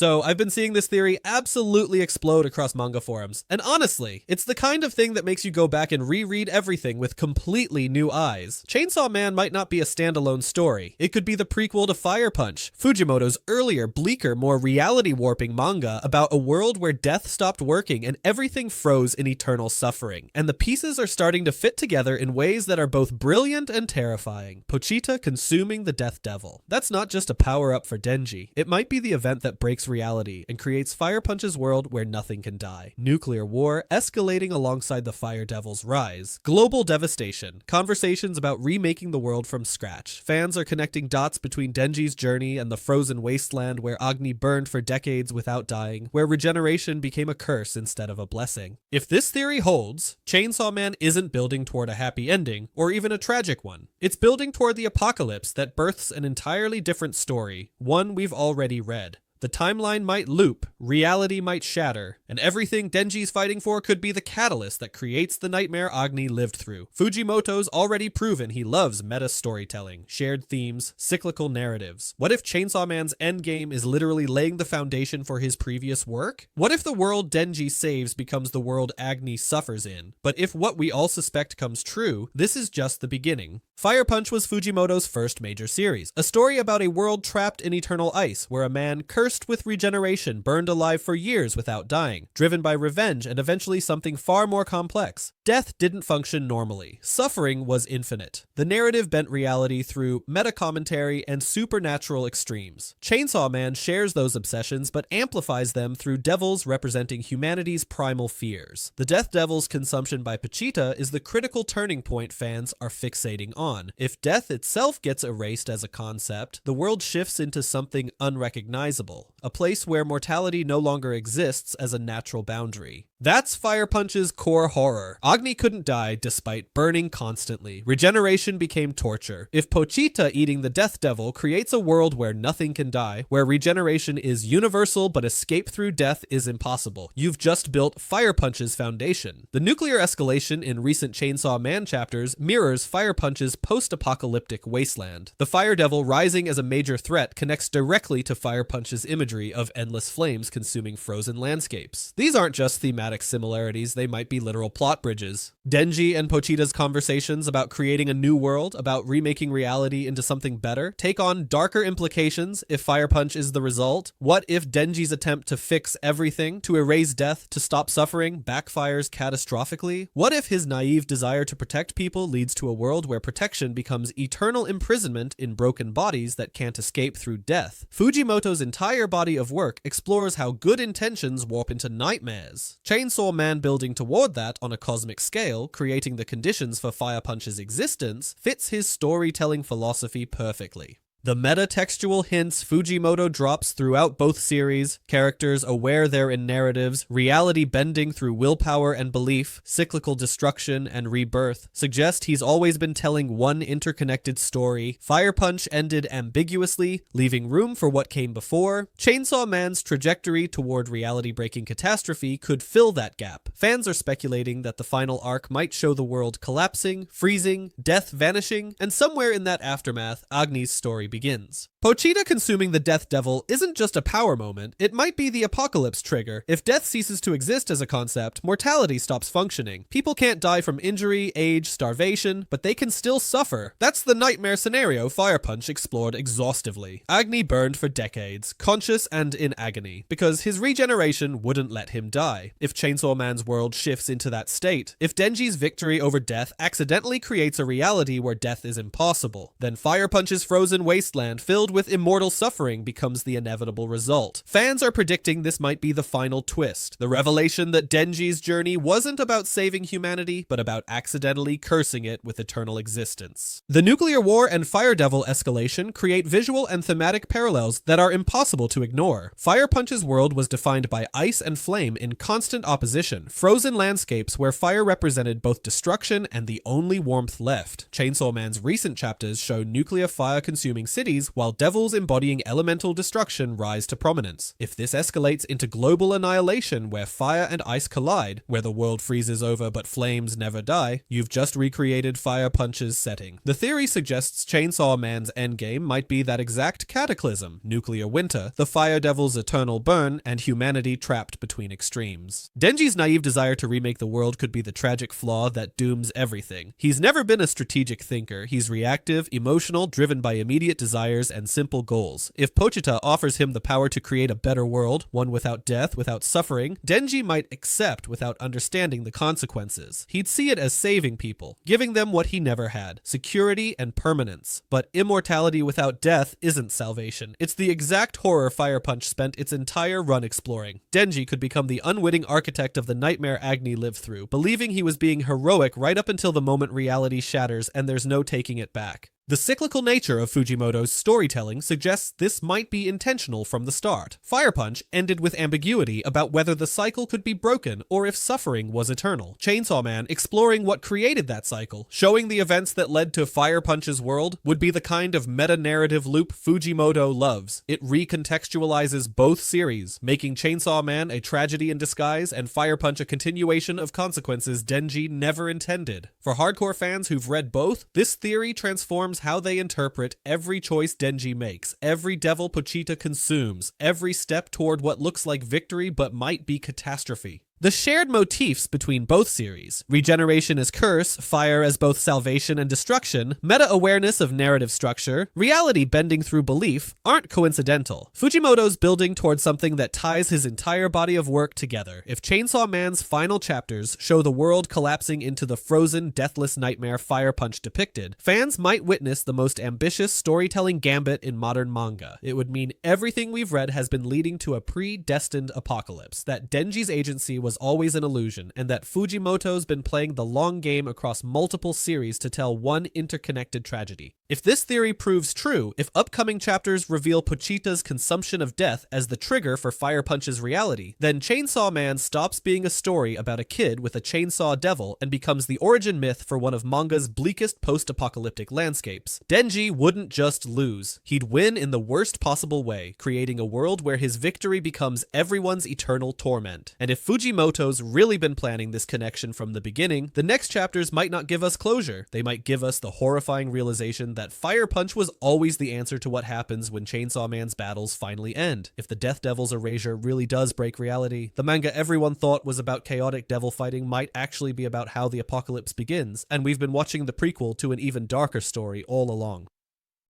So I've been seeing this theory absolutely explode across manga forums, and honestly, it's the kind of thing that makes you go back and reread everything with completely new eyes. Chainsaw Man might not be a standalone story. It could be the prequel to Fire Punch, Fujimoto's earlier, bleaker, more reality-warping manga about a world where death stopped working and everything froze in eternal suffering. And the pieces are starting to fit together in ways that are both brilliant and terrifying. Pochita consuming the Death Devil. That's not just a power-up for Denji. It might be the event that breaks reality and creates Fire Punch's world where nothing can die. Nuclear war escalating alongside the Fire Devil's rise. Global devastation. Conversations about remaking the world from scratch. Fans are connecting dots between Denji's journey and the frozen wasteland where Agni burned for decades without dying, where regeneration became a curse instead of a blessing. If this theory holds, Chainsaw Man isn't building toward a happy ending, or even a tragic one. It's building toward the apocalypse that births an entirely different story, one we've already read. The timeline might loop, reality might shatter, and everything Denji's fighting for could be the catalyst that creates the nightmare Agni lived through. Fujimoto's already proven he loves meta storytelling, shared themes, cyclical narratives. What if Chainsaw Man's endgame is literally laying the foundation for his previous work? What if the world Denji saves becomes the world Agni suffers in? But if what we all suspect comes true, this is just the beginning. Fire Punch was Fujimoto's first major series, a story about a world trapped in eternal ice, where a man cursed with regeneration burned alive for years without dying, driven by revenge and eventually something far more complex. Death didn't function normally. Suffering was infinite. The narrative bent reality through meta-commentary and supernatural extremes. Chainsaw Man shares those obsessions but amplifies them through devils representing humanity's primal fears. The Death Devil's consumption by Pochita is the critical turning point fans are fixating on. If death itself gets erased as a concept, the world shifts into something unrecognizable. A place where mortality no longer exists as a natural boundary. That's Fire Punch's core horror. Agni couldn't die despite burning constantly. Regeneration became torture. If Pochita eating the Death Devil creates a world where nothing can die, where regeneration is universal but escape through death is impossible, you've just built Fire Punch's foundation. The nuclear escalation in recent Chainsaw Man chapters mirrors Fire Punch's post-apocalyptic wasteland. The Fire Devil rising as a major threat connects directly to Fire Punch's imagery of endless flames consuming frozen landscapes. These aren't just thematic similarities, they might be literal plot bridges. Denji and Pochita's conversations about creating a new world, about remaking reality into something better, take on darker implications if Fire Punch is the result. What if Denji's attempt to fix everything, to erase death, to stop suffering, backfires catastrophically? What if his naive desire to protect people leads to a world where protection becomes eternal imprisonment in broken bodies that can't escape through death? Fujimoto's entire body of work explores how good intentions warp into nightmares. Chainsaw Man building toward that on a cosmic scale, creating the conditions for Fire Punch's existence, fits his storytelling philosophy perfectly. The meta-textual hints Fujimoto drops throughout both series, characters aware they're in narratives, reality bending through willpower and belief, cyclical destruction and rebirth, suggest he's always been telling one interconnected story. Fire Punch ended ambiguously, leaving room for what came before. Chainsaw Man's trajectory toward reality-breaking catastrophe could fill that gap. Fans are speculating that the final arc might show the world collapsing, freezing, death vanishing, and somewhere in that aftermath, Agni's story begins. Pochita consuming the Death Devil isn't just a power moment, it might be the apocalypse trigger. If death ceases to exist as a concept, mortality stops functioning. People can't die from injury, age, starvation, but they can still suffer. That's the nightmare scenario Fire Punch explored exhaustively. Agni burned for decades, conscious and in agony, because his regeneration wouldn't let him die. If Chainsaw Man's world shifts into that state, if Denji's victory over death accidentally creates a reality where death is impossible, then Fire Punch's frozen wasteland filled with immortal suffering becomes the inevitable result. Fans are predicting this might be the final twist, the revelation that Denji's journey wasn't about saving humanity, but about accidentally cursing it with eternal existence. The nuclear war and Fire Devil escalation create visual and thematic parallels that are impossible to ignore. Fire Punch's world was defined by ice and flame in constant opposition, frozen landscapes where fire represented both destruction and the only warmth left. Chainsaw Man's recent chapters show nuclear fire consuming cities, while devils embodying elemental destruction rise to prominence. If this escalates into global annihilation where fire and ice collide, where the world freezes over but flames never die, you've just recreated Fire Punch's setting. The theory suggests Chainsaw Man's endgame might be that exact cataclysm, nuclear winter, the fire devil's eternal burn, and humanity trapped between extremes. Denji's naive desire to remake the world could be the tragic flaw that dooms everything. He's never been a strategic thinker. He's reactive, emotional, driven by immediate desires and simple goals. If Pochita offers him the power to create a better world, one without death, without suffering, Denji might accept without understanding the consequences. He'd see it as saving people, giving them what he never had, security and permanence. But immortality without death isn't salvation. It's the exact horror Fire Punch spent its entire run exploring. Denji could become the unwitting architect of the nightmare Agni lived through, believing he was being heroic right up until the moment reality shatters and there's no taking it back. The cyclical nature of Fujimoto's storytelling suggests this might be intentional from the start. Fire Punch ended with ambiguity about whether the cycle could be broken or if suffering was eternal. Chainsaw Man, exploring what created that cycle, showing the events that led to Fire Punch's world, would be the kind of meta-narrative loop Fujimoto loves. It recontextualizes both series, making Chainsaw Man a tragedy in disguise and Fire Punch a continuation of consequences Denji never intended. For hardcore fans who've read both, this theory transforms how they interpret every choice Denji makes, every devil Pochita consumes, every step toward what looks like victory but might be catastrophe. The shared motifs between both series, regeneration as curse, fire as both salvation and destruction, meta-awareness of narrative structure, reality bending through belief, aren't coincidental. Fujimoto's building towards something that ties his entire body of work together. If Chainsaw Man's final chapters show the world collapsing into the frozen, deathless nightmare Fire Punch depicted, fans might witness the most ambitious storytelling gambit in modern manga. It would mean everything we've read has been leading to a predestined apocalypse, that Denji's agency was always an illusion, and that Fujimoto's been playing the long game across multiple series to tell one interconnected tragedy. If this theory proves true, if upcoming chapters reveal Pochita's consumption of death as the trigger for Fire Punch's reality, then Chainsaw Man stops being a story about a kid with a chainsaw devil and becomes the origin myth for one of manga's bleakest post-apocalyptic landscapes. Denji wouldn't just lose. He'd win in the worst possible way, creating a world where his victory becomes everyone's eternal torment. And if Fujimoto's really been planning this connection from the beginning, the next chapters might not give us closure. They might give us the horrifying realization that Fire Punch was always the answer to what happens when Chainsaw Man's battles finally end. If the Death Devil's erasure really does break reality, the manga everyone thought was about chaotic devil fighting might actually be about how the apocalypse begins, and we've been watching the prequel to an even darker story all along.